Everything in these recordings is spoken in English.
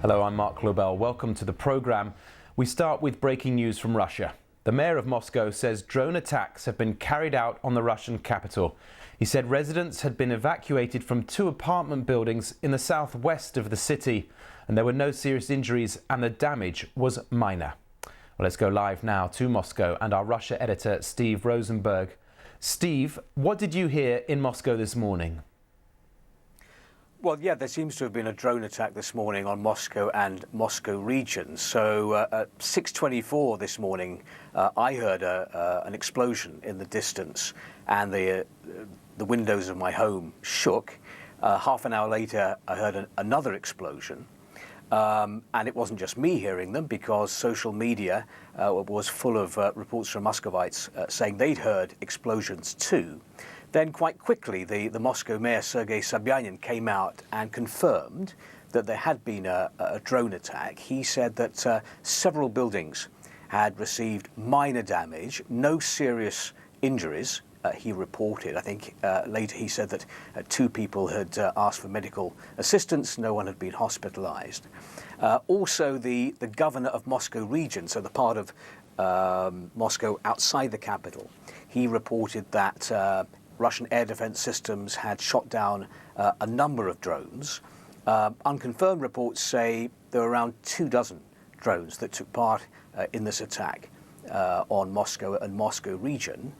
Hello, I'm Mark Lobel. Welcome to the programme. We start with breaking news from Russia. The mayor of Moscow says drone attacks have been carried out on the Russian capital. He said residents had been evacuated from 2 apartment buildings in the southwest of the city, and there were no serious injuries and the damage was minor. Well, let's go live now to Moscow and our Russia editor, Steve Rosenberg. Steve, what did you hear in Moscow this morning? Well, yeah, there seems to have been a drone attack this morning on Moscow and Moscow region. So at 6:24 this morning, I heard an explosion in the distance, and the windows of my home shook. Half an hour later, I heard another explosion. And it wasn't just me hearing them, because social media was full of reports from Muscovites saying they'd heard explosions too. Then quite quickly, the Moscow mayor, Sergei Sobyanin, came out and confirmed that there had been a drone attack. He said that several buildings had received minor damage, no serious injuries, he reported. I think later he said that 2 people had asked for medical assistance, no one had been hospitalized. Also, the governor of Moscow region, so the part of Moscow outside the capital, he reported that Russian air defense systems had shot down a number of drones. Unconfirmed reports say there were around 24 drones that took part in this attack on Moscow and Moscow region.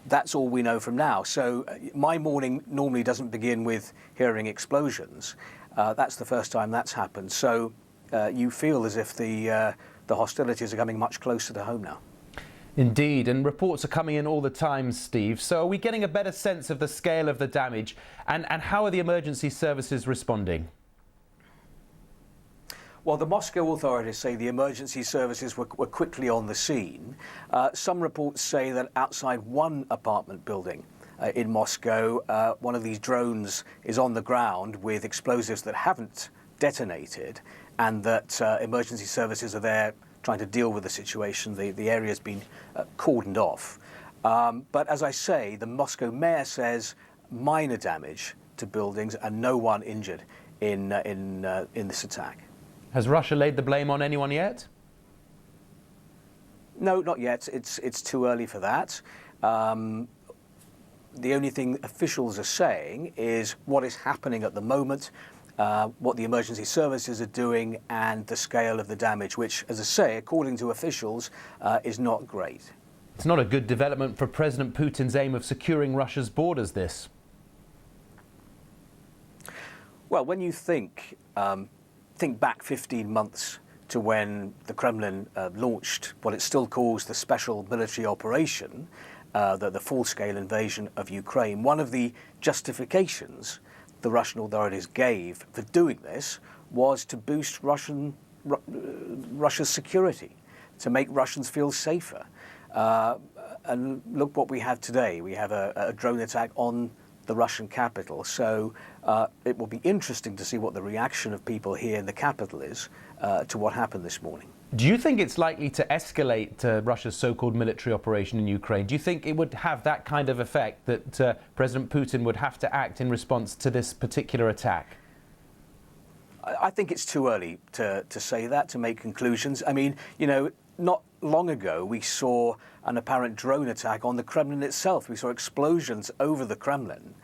That's all we know from now. So my morning normally doesn't begin with hearing explosions. That's the first time that's happened. So you feel as if the hostilities are coming much closer to home now. Indeed, and reports are coming in all the time, Steve. So are we getting a better sense of the scale of the damage, and how are the emergency services responding? Well, the Moscow authorities say the emergency services were quickly on the scene. Some reports say that outside one apartment building in Moscow, one of these drones is on the ground with explosives that haven't detonated, and that emergency services are there trying to deal with the situation. The area's been cordoned off. But as I say, the Moscow mayor says minor damage to buildings and no one injured in this attack. Has Russia laid the blame on anyone yet? No, not yet. It's too early for that. The only thing officials are saying is what is happening at the moment, what the emergency services are doing, and the scale of the damage, which, as I say, according to officials, is not great. It's not a good development for President Putin's aim of securing Russia's borders, this. Well, when you think back 15 months to when the Kremlin launched what it still calls the special military operation, the full-scale invasion of Ukraine, one of the justifications the Russian authorities gave for doing this was to boost Russia's security, to make Russians feel safer. And look what we have today. We have a drone attack on the Russian capital. So it will be interesting to see what the reaction of people here in the capital is to what happened this morning. Do you think it's likely to escalate Russia's so-called military operation in Ukraine? Do you think it would have that kind of effect that President Putin would have to act in response to this particular attack? I think it's too early to say that, to make conclusions. I mean, you know, not long ago we saw an apparent drone attack on the Kremlin itself. We saw explosions over the Kremlin,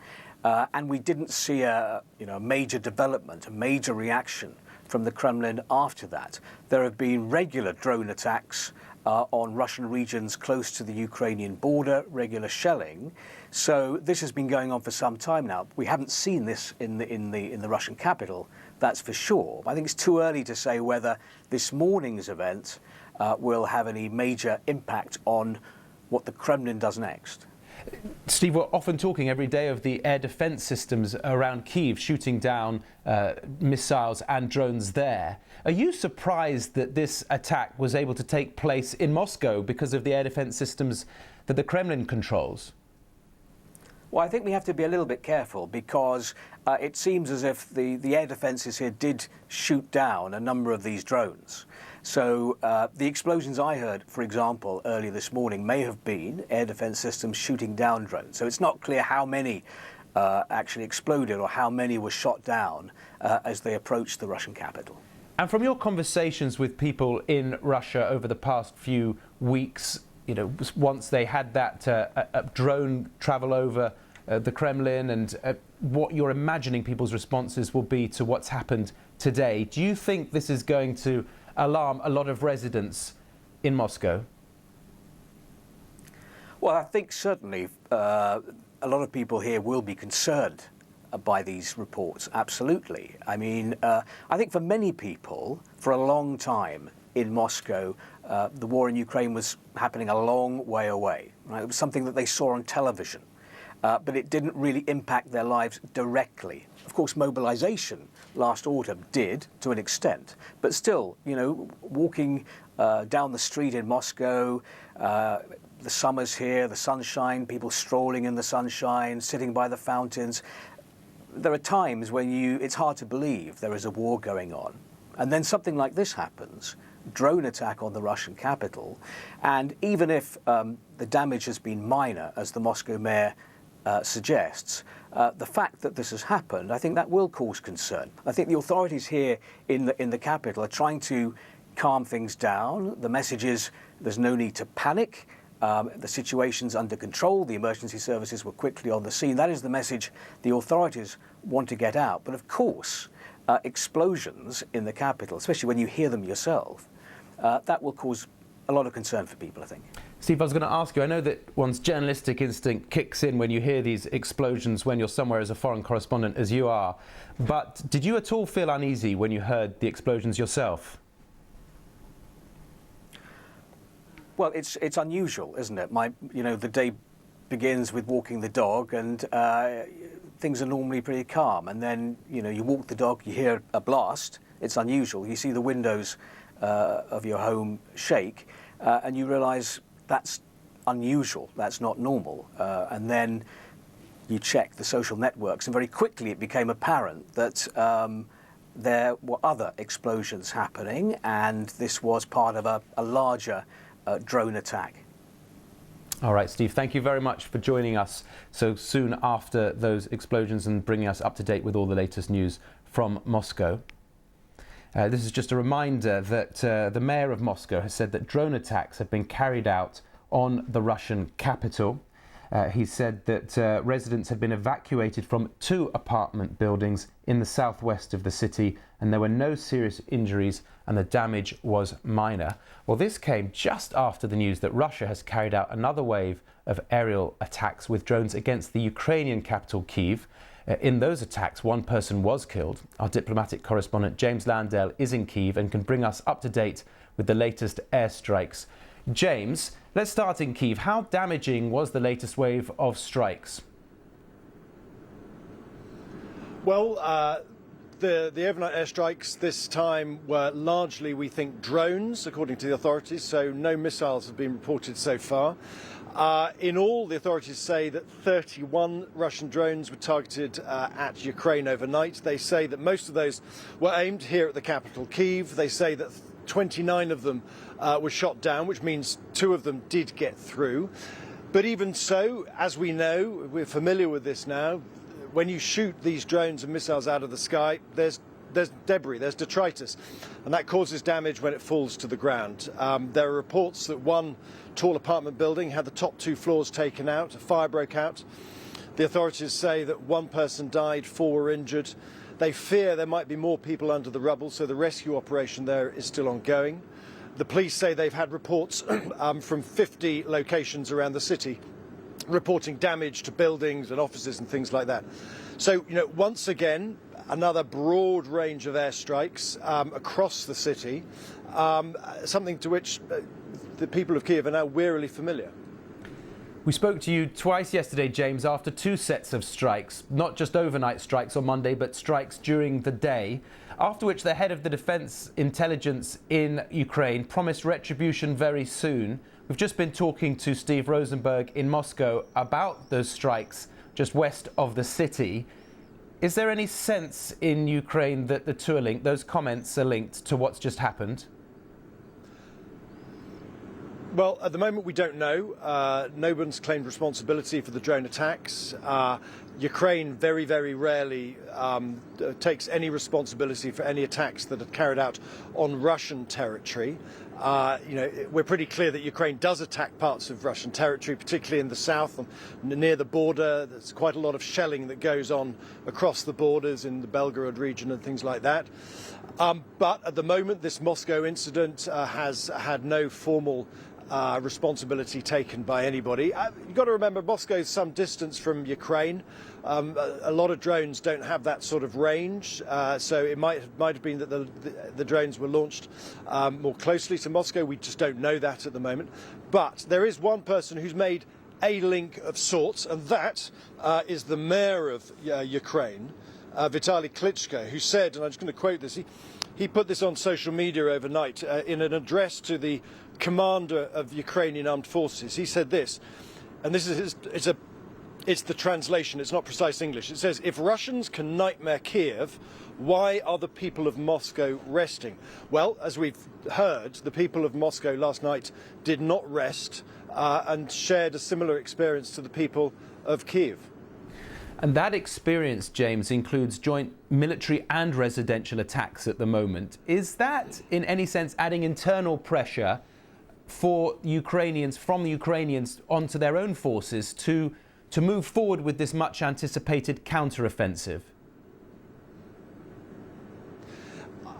and we didn't see a major development, a major reaction from the Kremlin after that. There have been regular drone attacks on Russian regions close to the Ukrainian border, regular shelling. So this has been going on for some time now. We haven't seen this in the Russian capital, that's for sure. I think it's too early to say whether this morning's event will have any major impact on what the Kremlin does next. Steve, we're often talking every day of the air defense systems around Kyiv, shooting down missiles and drones there. Are you surprised that this attack was able to take place in Moscow because of the air defense systems that the Kremlin controls? Well, I think we have to be a little bit careful, because it seems as if the air defences here did shoot down a number of these drones. So the explosions I heard, for example, earlier this morning may have been air defence systems shooting down drones. So it's not clear how many actually exploded or how many were shot down as they approached the Russian capital. And from your conversations with people in Russia over the past few weeks, once they had that drone travel over the Kremlin and what you're imagining people's responses will be to what's happened today, do you think this is going to alarm a lot of residents in Moscow? Well, I think certainly a lot of people here will be concerned by these reports, absolutely. I mean, I think for many people, for a long time in Moscow, the war in Ukraine was happening a long way away. Right? It was something that they saw on television, but it didn't really impact their lives directly. Of course, mobilization last autumn did to an extent, but still, walking down the street in Moscow, the summer's here, the sunshine, people strolling in the sunshine, sitting by the fountains. There are times when it's hard to believe there is a war going on. And then something like this happens, drone attack on the Russian capital. And even if the damage has been minor, as the Moscow mayor suggests, the fact that this has happened, I think that will cause concern. I think the authorities here in the capital are trying to calm things down. The message is there's no need to panic. The situation's under control. The emergency services were quickly on the scene. That is the message the authorities want to get out. But of course, explosions in the capital, especially when you hear them yourself, that will cause a lot of concern for people, I think. Steve, I was going to ask you, I know that one's journalistic instinct kicks in when you hear these explosions when you're somewhere as a foreign correspondent as you are, but did you at all feel uneasy when you heard the explosions yourself? Well, it's unusual, isn't it? The day begins with walking the dog, and things are normally pretty calm. And then, you walk the dog, you hear a blast. It's unusual. You see the windows of your home shake, and you realise that's unusual. That's not normal. And then you check the social networks, and very quickly it became apparent that there were other explosions happening, and this was part of a larger drone attack. All right, Steve, thank you very much for joining us so soon after those explosions and bringing us up to date with all the latest news from Moscow. This is just a reminder that the mayor of Moscow has said that drone attacks have been carried out on the Russian capital. He said that residents had been evacuated from 2 apartment buildings in the southwest of the city, and there were no serious injuries and the damage was minor. Well, this came just after the news that Russia has carried out another wave of aerial attacks with drones against the Ukrainian capital, Kyiv. In those attacks, 1 person was killed. Our diplomatic correspondent James Landale is in Kyiv and can bring us up to date with the latest airstrikes. James, let's start in Kyiv. How damaging was the latest wave of strikes? Well, the overnight airstrikes this time were largely, we think, drones, according to the authorities, so no missiles have been reported so far. In all, the authorities say that 31 Russian drones were targeted at Ukraine overnight. They say that most of those were aimed here at the capital, Kyiv. They say that 29 of them were shot down, which means 2 of them did get through. But even so, as we know, we're familiar with this now, when you shoot these drones and missiles out of the sky, there's debris, there's detritus, and that causes damage when it falls to the ground. There are reports that 1 tall apartment building had the top 2 floors taken out, a fire broke out. The authorities say that 1 person died, 4 were injured. They fear there might be more people under the rubble, so the rescue operation there is still ongoing. The police say they've had reports from 50 locations around the city reporting damage to buildings and offices and things like that. So, once again, another broad range of airstrikes across the city, something to which the people of Kyiv are now wearily familiar. We spoke to you twice yesterday, James, after 2 sets of strikes, not just overnight strikes on Monday, but strikes during the day, after which the head of the defense intelligence in Ukraine promised retribution very soon. We've just been talking to Steve Rosenberg in Moscow about those strikes just west of the city. Is there any sense in Ukraine that the 2 are linked, those comments are linked to what's just happened? Well, at the moment we don't know. No one's claimed responsibility for the drone attacks. Ukraine very, very rarely takes any responsibility for any attacks that are carried out on Russian territory. We're pretty clear that Ukraine does attack parts of Russian territory, particularly in the south, near the border. There's quite a lot of shelling that goes on across the borders in the Belgorod region and things like that. But at the moment, this Moscow incident has had no formal responsibility taken by anybody. You've got to remember, Moscow is some distance from Ukraine. A lot of drones don't have that sort of range, so it might have been that the drones were launched more closely to Moscow. We just don't know that at the moment. But there is one person who's made a link of sorts, and that is the mayor of Ukraine, Vitaly Klitschko, who said, and I'm just going to quote this, he put this on social media overnight in an address to the commander of Ukrainian armed forces. He said this, and this is it's the translation, it's not precise English. It says, "If Russians can nightmare Kyiv, why are the people of Moscow resting?" Well, as we've heard, the people of Moscow last night did not rest and shared a similar experience to the people of Kyiv. And that experience, James, includes joint military and residential attacks at the moment. Is that, in any sense, adding internal pressure for Ukrainians, from the Ukrainians onto their own forces to move forward with this much anticipated counteroffensive?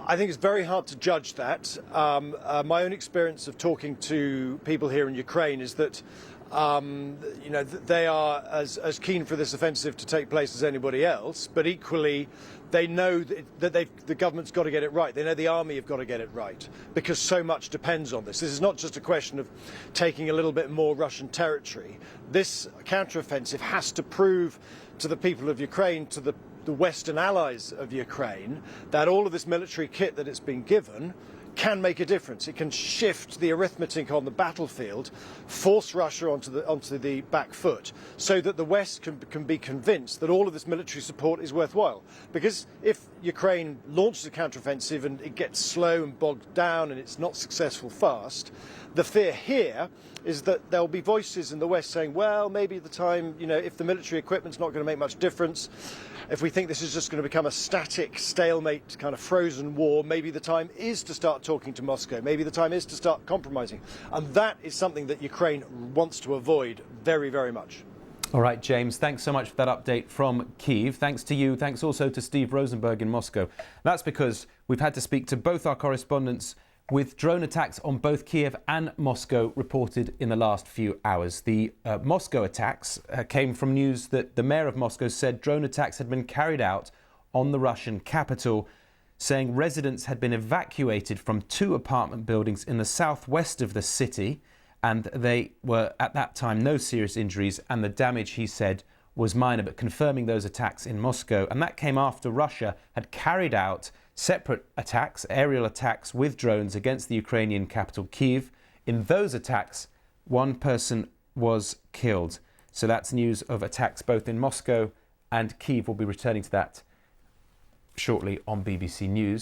I think it's very hard to judge that. My own experience of talking to people here in Ukraine is that they are as keen for this offensive to take place as anybody else, but equally they know that the government's got to get it right. They know the army have got to get it right because so much depends on this. This is not just a question of taking a little bit more Russian territory. This counteroffensive has to prove to the people of Ukraine, to the Western allies of Ukraine, that all of this military kit that it's been given can make a difference. It can shift the arithmetic on the battlefield, force Russia onto the back foot, so that the West can be convinced that all of this military support is worthwhile. Because if Ukraine launches a counteroffensive and it gets slow and bogged down and it's not successful fast, the fear here is that there'll be voices in the West saying, well, maybe at the time, if the military equipment's not going to make much difference, if we think this is just going to become a static, stalemate, kind of frozen war, maybe the time is to start talking to Moscow. Maybe the time is to start compromising. And that is something that Ukraine wants to avoid very, very much. All right, James, thanks so much for that update from Kyiv. Thanks to you. Thanks also to Steve Rosenberg in Moscow. That's because we've had to speak to both our correspondents with drone attacks on both Kyiv and Moscow reported in the last few hours. The Moscow attacks came from news that the mayor of Moscow said drone attacks had been carried out on the Russian capital, saying residents had been evacuated from 2 apartment buildings in the southwest of the city, and they were at that time no serious injuries, and the damage, he said, was minor, but confirming those attacks in Moscow. And that came after Russia had carried out separate attacks, aerial attacks with drones against the Ukrainian capital, Kyiv. In those attacks, 1 person was killed. So that's news of attacks both in Moscow and Kyiv. We'll be returning to that shortly on BBC News.